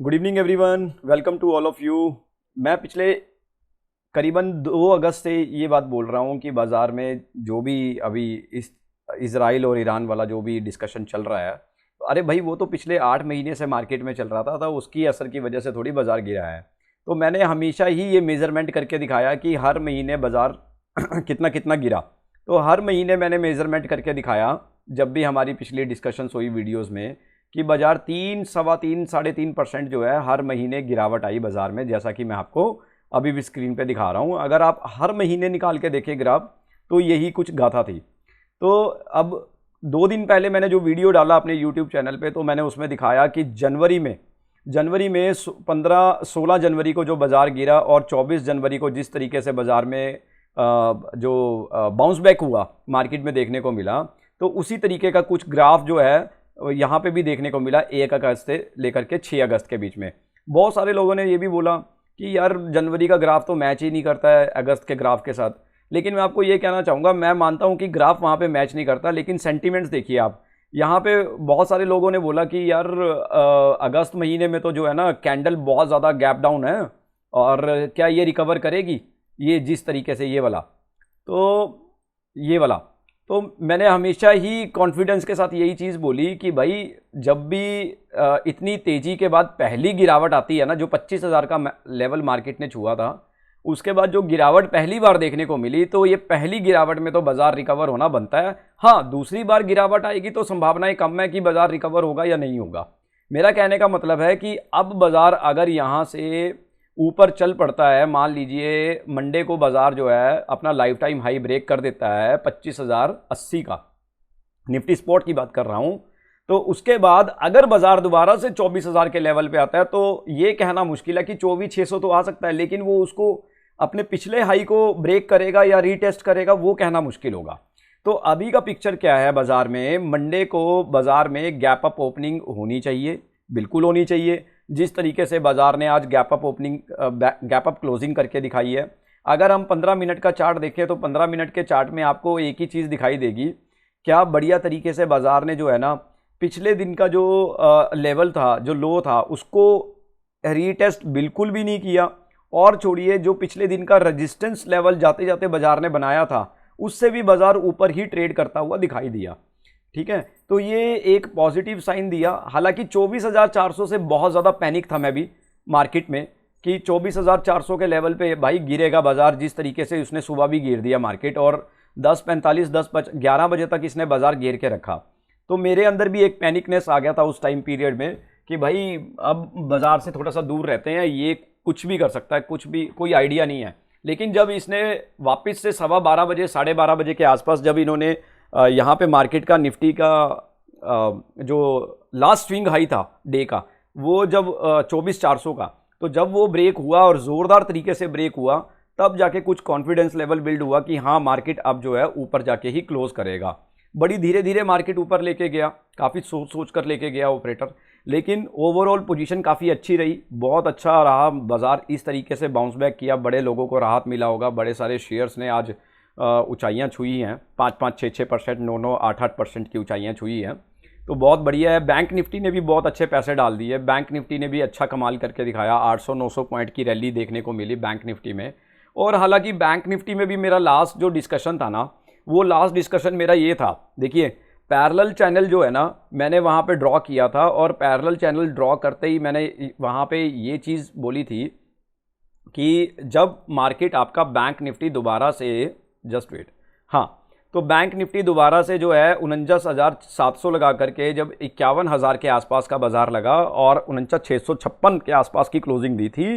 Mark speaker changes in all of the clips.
Speaker 1: Good evening everyone, welcome to all of you. मैं पिछले करीबन 2 अगस्त से ये बात बोल रहा हूँ कि बाज़ार में जो भी अभी इस इज़राइल और ईरान वाला जो भी डिस्कशन चल रहा है, अरे भाई वो तो पिछले 8 महीने से मार्केट में चल रहा था, उसकी असर की वजह से थोड़ी बाज़ार गिरा है। तो मैंने हमेशा ही ये मेज़रमेंट करके दिखाया कि हर महीने बाज़ार कितना कितना गिरा। तो हर महीने मैंने मेज़रमेंट करके दिखाया, जब भी हमारी पिछली डिस्कशंस हुई वीडियोस में, कि बाज़ार 3, सवा 3, 3.5% जो है हर महीने गिरावट आई बाज़ार में, जैसा कि मैं आपको अभी भी स्क्रीन पे दिखा रहा हूँ। अगर आप हर महीने निकाल के देखें ग्राफ तो यही कुछ गाथा थी। तो अब 2 दिन पहले मैंने जो वीडियो डाला अपने यूट्यूब चैनल पे, तो मैंने उसमें दिखाया कि जनवरी में 16 जनवरी को जो बाज़ार गिरा और 24 जनवरी को जिस तरीके से बाज़ार में जो बाउंस बैक हुआ मार्केट में देखने को मिला, तो उसी तरीके का कुछ ग्राफ जो है यहाँ पे भी देखने को मिला 1 अगस्त से लेकर के 6 अगस्त के बीच में। बहुत सारे लोगों ने ये भी बोला कि यार जनवरी का ग्राफ तो मैच ही नहीं करता है अगस्त के ग्राफ के साथ। लेकिन मैं आपको ये कहना चाहूँगा, मैं मानता हूँ कि ग्राफ वहाँ पे मैच नहीं करता, लेकिन सेंटीमेंट्स देखिए आप। यहाँ पे बहुत सारे लोगों ने बोला कि यार अगस्त महीने में तो जो है ना कैंडल बहुत ज़्यादा गैप डाउन है, और क्या ये रिकवर करेगी, ये जिस तरीके से ये वाला। तो मैंने हमेशा ही कॉन्फिडेंस के साथ यही चीज़ बोली कि भाई जब भी इतनी तेज़ी के बाद पहली गिरावट आती है ना, जो 25,000 का लेवल मार्केट ने छुआ था, उसके बाद जो गिरावट पहली बार देखने को मिली, तो ये पहली गिरावट में तो बाज़ार रिकवर होना बनता है। हाँ, दूसरी बार गिरावट आएगी तो संभावनाएं कम है कि बाज़ार रिकवर होगा या नहीं होगा। मेरा कहने का मतलब है कि अब बाज़ार अगर यहाँ से ऊपर चल पड़ता है, मान लीजिए मंडे को बाज़ार जो है अपना लाइफ टाइम हाई ब्रेक कर देता है 25,080 का, निफ्टी स्पॉट की बात कर रहा हूँ, तो उसके बाद अगर बाज़ार दोबारा से 24,000 के लेवल पे आता है, तो ये कहना मुश्किल है कि 24,600 तो आ सकता है, लेकिन वो उसको अपने पिछले हाई को ब्रेक करेगा या रीटेस्ट करेगा, वो कहना मुश्किल होगा। तो अभी का पिक्चर क्या है बाज़ार में, मंडे को बाज़ार में गैप अप ओपनिंग होनी चाहिए, बिल्कुल होनी चाहिए। जिस तरीके से बाज़ार ने आज गैप अप क्लोजिंग करके दिखाई है। अगर हम 15 मिनट का चार्ट देखें तो 15 मिनट के चार्ट में आपको एक ही चीज़ दिखाई देगी, क्या बढ़िया तरीके से बाज़ार ने जो है ना पिछले दिन का जो लेवल था, जो लो था, उसको रीटेस्ट बिल्कुल भी नहीं किया, और छोड़िए जो पिछले दिन का रेजिस्टेंस लेवल जाते जाते बाज़ार ने बनाया था, उससे भी बाज़ार ऊपर ही ट्रेड करता हुआ दिखाई दिया। ठीक है, तो ये एक पॉजिटिव साइन दिया। हालांकि 24,400 से बहुत ज़्यादा पैनिक था मैं भी मार्केट में कि 24,400 के लेवल पे भाई गिरेगा बाज़ार, जिस तरीके से उसने सुबह भी गिर दिया मार्केट, और 10:45 11 बजे तक इसने बाज़ार गिर के रखा। तो मेरे अंदर भी एक पैनिकनेस आ गया था उस टाइम पीरियड में कि भाई अब बाज़ार से थोड़ा सा दूर रहते हैं, ये कुछ भी कर सकता है, कुछ भी, कोई आइडिया नहीं है। लेकिन जब इसने वापस से 12:15 बजे, 12:30 बजे के आसपास जब इन्होंने यहाँ पे मार्केट का निफ्टी का जो लास्ट स्विंग हाई था डे का, वो जब 24,400 का, तो जब वो ब्रेक हुआ और ज़ोरदार तरीके से ब्रेक हुआ, तब जाके कुछ कॉन्फिडेंस लेवल बिल्ड हुआ कि हाँ मार्केट अब जो है ऊपर जाके ही क्लोज करेगा। बड़ी धीरे धीरे मार्केट ऊपर लेके गया, काफ़ी सोच कर लेके गया ऑपरेटर, लेकिन ओवरऑल पोजीशन काफ़ी अच्छी रही, बहुत अच्छा रहा बाज़ार। इस तरीके से बाउंस बैक किया, बड़े लोगों को राहत मिला होगा, बड़े सारे शेयर्स ने आज ऊंचाइयां छुई हैं, 5-5, 6-6%, 9-9, 8-8% की ऊंचाइयां छुई हैं, तो बहुत बढ़िया है। बैंक निफ्टी ने भी बहुत अच्छे पैसे डाल दिए, बैंक निफ्टी ने भी अच्छा कमाल करके दिखाया, 800-900 पॉइंट की रैली देखने को मिली बैंक निफ्टी में। और हालांकि बैंक निफ्टी में भी मेरा लास्ट जो डिस्कशन था ना, वो लास्ट डिस्कशन मेरा ये था, देखिए पैरेलल चैनल जो है ना, मैंने वहाँ पे ड्रॉ किया था, और पैरेलल चैनल ड्रॉ करते ही मैंने वहाँ पे ये चीज़ बोली थी कि जब मार्केट आपका बैंक निफ्टी दोबारा से, जस्ट वेट, हाँ, तो बैंक निफ्टी दोबारा से जो है 49,700 लगा करके जब 51,000 के आसपास का बाज़ार लगा और 49,656 के आसपास की क्लोजिंग दी थी,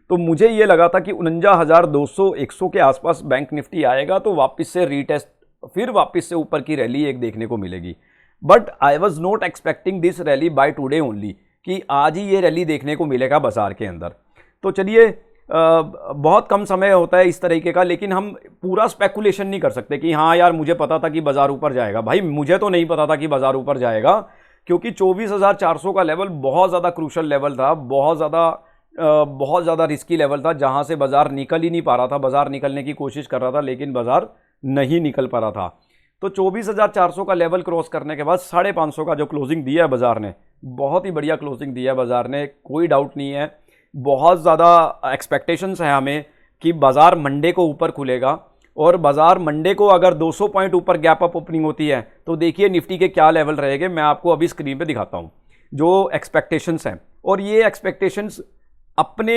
Speaker 1: तो मुझे ये लगा था कि 49,200-100 के आसपास बैंक निफ्टी आएगा, तो वापस से रीटेस्ट, फिर वापस से ऊपर की रैली एक देखने को मिलेगी। But I was not expecting this rally by today only, कि आज ही ये रैली देखने को मिलेगा बाज़ार के अंदर। तो चलिए, बहुत कम समय होता है इस तरीके का, लेकिन हम पूरा स्पेकुलेशन नहीं कर सकते कि हाँ यार मुझे पता था कि बाज़ार ऊपर जाएगा। भाई मुझे तो नहीं पता था कि बाज़ार ऊपर जाएगा, क्योंकि 24,400 का लेवल बहुत ज़्यादा क्रूशल लेवल था, बहुत ज़्यादा रिस्की लेवल था, जहाँ से बाज़ार निकल ही नहीं पा रहा था। बाज़ार निकलने की कोशिश कर रहा था, लेकिन बाज़ार नहीं निकल पा रहा था। तो 24,400 का लेवल क्रॉस करने के बाद 550 का जो क्लोजिंग दिया है बाज़ार ने, बहुत ही बढ़िया क्लोजिंग दिया है बाज़ार ने, कोई डाउट नहीं है। बहुत ज़्यादा एक्सपेक्टेशंस हैं हमें कि बाज़ार मंडे को ऊपर खुलेगा, और बाज़ार मंडे को अगर 200 पॉइंट ऊपर गैप अप ओपनिंग होती है तो देखिए निफ्टी के क्या लेवल रहेंगे। मैं आपको अभी स्क्रीन पे दिखाता हूँ जो एक्सपेक्टेशंस हैं, और ये एक्सपेक्टेशंस अपने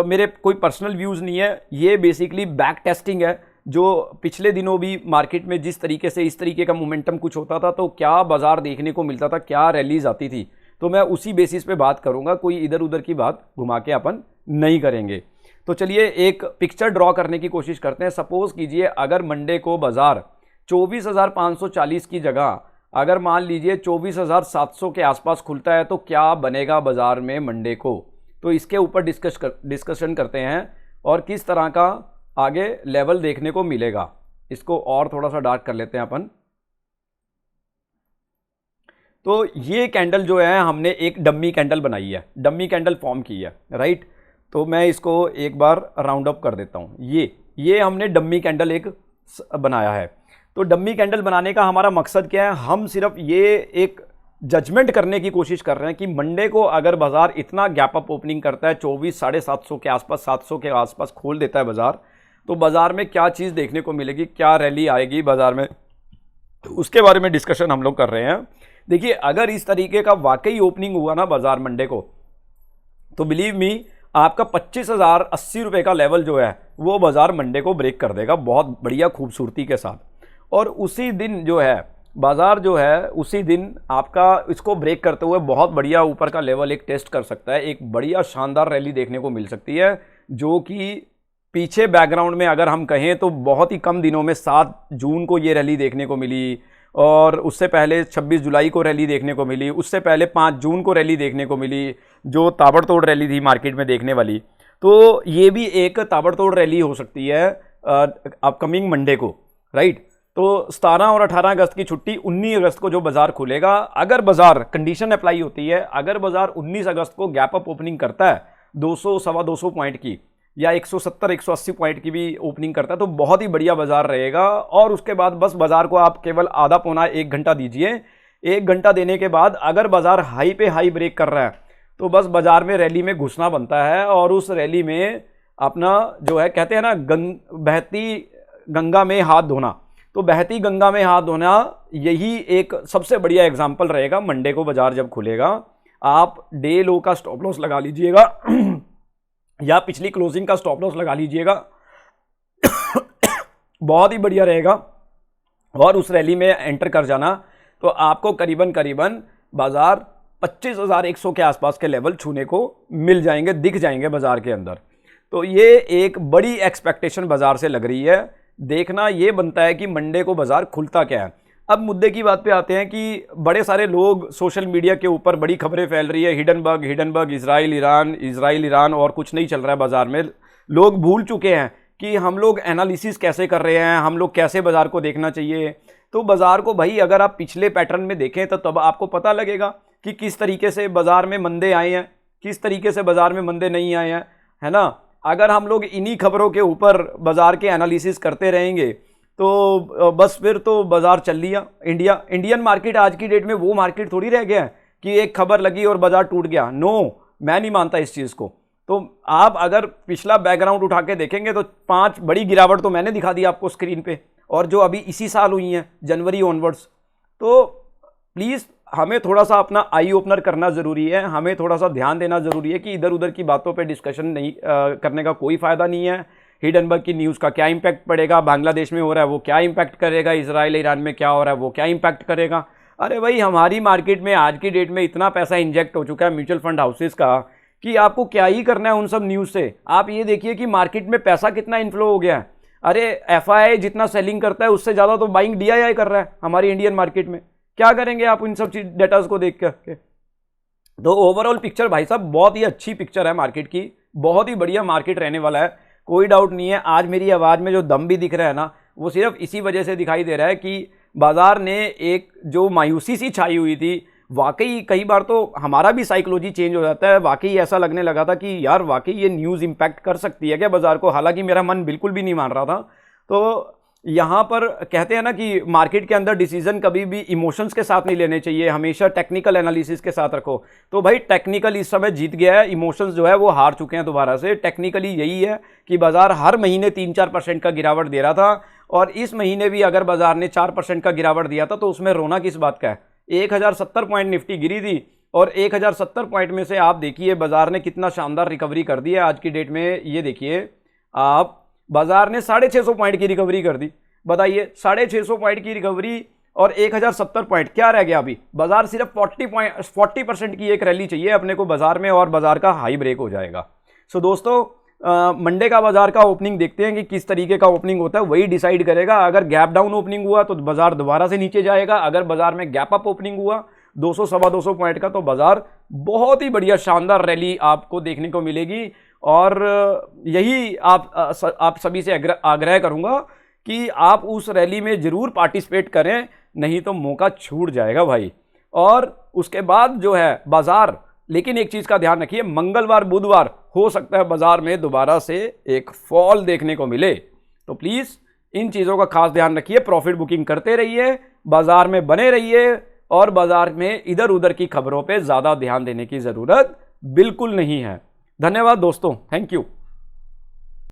Speaker 1: मेरे कोई पर्सनल व्यूज़ नहीं है, ये बेसिकली बैक टेस्टिंग है। जो पिछले दिनों भी मार्केट में जिस तरीके से इस तरीके का मोमेंटम कुछ होता था तो क्या बाज़ार देखने को मिलता था, क्या रैलीज आती थी, तो मैं उसी बेसिस पे बात करूंगा, कोई इधर उधर की बात घुमा के अपन नहीं करेंगे। तो चलिए एक पिक्चर ड्रॉ करने की कोशिश करते हैं। सपोज कीजिए अगर मंडे को बाज़ार 24,540 की जगह अगर मान लीजिए 24,700 के आसपास खुलता है तो क्या बनेगा बाज़ार में मंडे को, तो इसके ऊपर डिस्कशन करते हैं और किस तरह का आगे लेवल देखने को मिलेगा। इसको और थोड़ा सा डार्क कर लेते हैं अपन। तो ये कैंडल जो है हमने एक डम्मी कैंडल बनाई है, डम्मी कैंडल फॉर्म की है, राइट। तो मैं इसको एक बार राउंड अप कर देता हूँ। ये हमने डम्मी कैंडल एक बनाया है। तो डम्मी कैंडल बनाने का हमारा मकसद क्या है, हम सिर्फ ये एक जजमेंट करने की कोशिश कर रहे हैं कि मंडे को अगर बाज़ार इतना गैप अप ओपनिंग करता है 24,750 के आसपास, 700 के आसपास खोल देता है बाज़ार, तो बाज़ार में क्या चीज़ देखने को मिलेगी, क्या रैली आएगी बाज़ार में, तो उसके बारे में डिस्कशन हम लोग कर रहे हैं। देखिए अगर इस तरीके का वाकई ओपनिंग हुआ ना बाज़ार मंडे को, तो बिलीव मी आपका 25,080 रुपये का लेवल जो है वो बाज़ार मंडे को ब्रेक कर देगा बहुत बढ़िया खूबसूरती के साथ। और उसी दिन जो है बाज़ार जो है उसी दिन आपका इसको ब्रेक करते हुए बहुत बढ़िया ऊपर का लेवल एक टेस्ट कर सकता है, एक बढ़िया शानदार रैली देखने को मिल सकती है, जो कि पीछे बैकग्राउंड में अगर हम कहें तो बहुत ही कम दिनों में 7 जून को ये रैली देखने को मिली, और उससे पहले 26 जुलाई को रैली देखने को मिली, उससे पहले 5 जून को रैली देखने को मिली, जो ताबड़तोड़ रैली थी मार्केट में देखने वाली। तो ये भी एक ताबड़तोड़ रैली हो सकती है अपकमिंग मंडे को, राइट। तो 17 और 18 अगस्त की छुट्टी, 19 अगस्त को जो बाज़ार खुलेगा, अगर बाज़ार कंडीशन अप्लाई होती है, अगर बाज़ार 19 अगस्त को गैप अप ओपनिंग करता है 200 सवा 200 पॉइंट की या 170 180 पॉइंट की भी ओपनिंग करता है तो बहुत ही बढ़िया बाज़ार रहेगा। और उसके बाद बस बाज़ार को आप केवल आधा पौना 1 घंटा दीजिए। 1 घंटा देने के बाद अगर बाज़ार हाई पे हाई ब्रेक कर रहा है तो बस बाज़ार में रैली में घुसना बनता है, और उस रैली में अपना जो है कहते हैं ना बहती गंगा में हाथ धोना, तो बहती गंगा में हाथ धोना यही एक सबसे बढ़िया एग्जाम्पल रहेगा। मंडे को बाज़ार जब खुलेगा आप डे लो का स्टॉप लॉस लगा लीजिएगा या पिछली क्लोजिंग का स्टॉप लॉस लगा लीजिएगा बहुत ही बढ़िया रहेगा, और उस रैली में एंटर कर जाना तो आपको करीबन करीबन बाज़ार 25,100 के आसपास के लेवल छूने को मिल जाएंगे, दिख जाएंगे बाज़ार के अंदर। तो ये एक बड़ी एक्सपेक्टेशन बाज़ार से लग रही है। देखना ये बनता है कि मंडे को बाज़ार खुलता क्या है। अब मुद्दे की बात पे आते हैं कि बड़े सारे लोग सोशल मीडिया के ऊपर बड़ी खबरें फैल रही है, हिडनबर्ग इजराइल ईरान और कुछ नहीं चल रहा है बाज़ार में। लोग भूल चुके हैं कि हम लोग एनालिसिस कैसे कर रहे हैं, हम लोग कैसे बाज़ार को देखना चाहिए। तो बाज़ार को भाई अगर आप पिछले पैटर्न में देखें तो तब आपको पता लगेगा कि किस तरीके से बाज़ार में मंदे आए हैं, किस तरीके से बाज़ार में मंदे नहीं आए हैं, है ना। अगर हम लोग इन्हीं खबरों के ऊपर बाज़ार के एनालिसिस करते रहेंगे तो बस फिर तो बाज़ार चल लिया। इंडियन मार्केट आज की डेट में वो मार्केट थोड़ी रह गया है कि एक खबर लगी और बाज़ार टूट गया। नो, मैं नहीं मानता इस चीज़ को। तो आप अगर पिछला बैकग्राउंड उठा के देखेंगे तो 5 बड़ी गिरावट तो मैंने दिखा दी आपको स्क्रीन पे, और जो अभी इसी साल हुई हैं जनवरी ऑनवर्ड्स। तो प्लीज़ हमें थोड़ा सा अपना आई ओपनर करना ज़रूरी है, हमें थोड़ा सा ध्यान देना ज़रूरी है कि इधर उधर की बातों पे डिस्कशन नहीं करने का कोई फ़ायदा नहीं है। हिडनबर्ग की न्यूज़ का क्या इम्पैक्ट पड़ेगा, बांग्लादेश में हो रहा है वो क्या इम्पैक्ट करेगा, इजराइल ईरान में क्या हो रहा है वो क्या इम्पैक्ट करेगा। अरे भाई हमारी मार्केट में आज की डेट में इतना पैसा इंजेक्ट हो चुका है म्यूचुअल फंड हाउसेस का कि आपको क्या ही करना है उन सब न्यूज़ से। आप ये देखिए कि मार्केट में पैसा कितना इन्फ्लो हो गया है। अरे एफआईआई जितना सेलिंग करता है उससे ज़्यादा तो बाइंग डीआईआई कर रहा है हमारी इंडियन मार्केट में। क्या करेंगे आप इन सब चीज डेटास को देख करके। तो ओवरऑल पिक्चर भाई साहब बहुत ही अच्छी पिक्चर है मार्केट की, बहुत ही बढ़िया मार्केट रहने वाला है, कोई डाउट नहीं है। आज मेरी आवाज़ में जो दम भी दिख रहा है ना वो सिर्फ इसी वजह से दिखाई दे रहा है कि बाज़ार ने एक जो मायूसी सी छाई हुई थी, वाकई कई बार तो हमारा भी साइकोलॉजी चेंज हो जाता है। वाकई ऐसा लगने लगा था कि यार वाकई ये न्यूज़ इम्पैक्ट कर सकती है क्या बाज़ार को, हालांकि मेरा मन बिल्कुल भी नहीं मान रहा था। तो यहाँ पर कहते हैं ना कि मार्केट के अंदर डिसीजन कभी भी इमोशंस के साथ नहीं लेने चाहिए, हमेशा टेक्निकल एनालिसिस के साथ रखो। तो भाई टेक्निकल इस समय जीत गया है, इमोशंस जो है वो हार चुके हैं दोबारा से। टेक्निकली यही है कि बाजार हर महीने 3-4% का गिरावट दे रहा था, और इस महीने भी अगर बाजार ने 4% का गिरावट दिया था तो उसमें रोना किस बात का है। 1070 पॉइंट निफ्टी गिरी थी, और 1070 पॉइंट में से आप देखिए बाजार ने कितना शानदार रिकवरी कर दी है आज की डेट में। ये देखिए आप, बाजार ने 650 पॉइंट की रिकवरी कर दी। बताइए 650 पॉइंट की रिकवरी और 1070 पॉइंट, क्या रह गया अभी। बाजार सिर्फ 40% की एक रैली चाहिए अपने को बाजार में, और बाजार का हाई ब्रेक हो जाएगा। सो दोस्तों, मंडे का बाजार का ओपनिंग देखते हैं कि किस तरीके का ओपनिंग होता है, वही डिसाइड करेगा। अगर गैप डाउन ओपनिंग हुआ तो बाजार दोबारा से नीचे जाएगा, अगर बाजार में गैप अप ओपनिंग हुआ 200-225 पॉइंट का, तो बाजार बहुत ही बढ़िया शानदार रैली आपको देखने को मिलेगी। और यही आप सभी से आग्रह करूंगा कि आप उस रैली में जरूर पार्टिसिपेट करें, नहीं तो मौका छूट जाएगा भाई। और उसके बाद जो है बाजार, लेकिन एक चीज का ध्यान रखिए, मंगलवार बुधवार हो सकता है बाजार में दोबारा से एक फॉल देखने को मिले। तो प्लीज इन चीजों का खास ध्यान रखिए, प्रॉफिट बुकिंग करते रहिए, बाजार में बने रहिए, और बाजार में इधर उधर की खबरों पे ज्यादा ध्यान देने की जरूरत बिल्कुल नहीं है। धन्यवाद दोस्तों, थैंक यू।